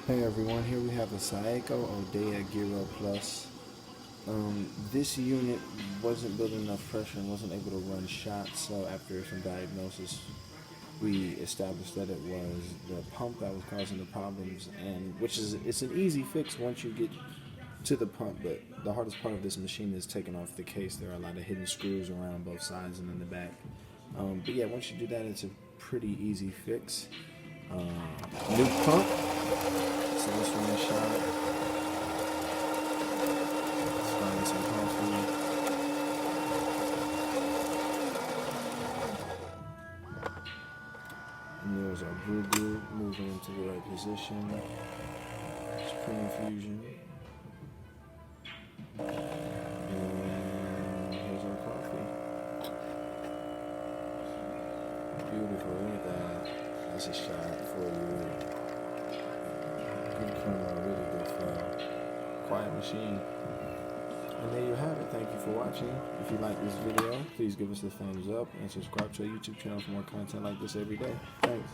Hey everyone, here we have a Saeco Odea Giro Plus. This unit wasn't building enough pressure and wasn't able to run shots, so after some diagnosis, we established that it was the pump that was causing the problems, and it's an easy fix once you get to the pump, but the hardest part of this machine is taking off the case. There are a lot of hidden screws around both sides and in the back. But yeah, once you do that, it's a pretty easy fix. New pump. So let's run a shot. Starting some coffee. And there's our brew group moving into the right position. Pre-infusion. And here's our coffee. Beautiful, look at that. That's a shot for you. Good camera, really good flow. Quiet machine. And there you have it. Thank you for watching. If you like this video, please give us a thumbs up and subscribe to our YouTube channel for more content like this every day. Thanks.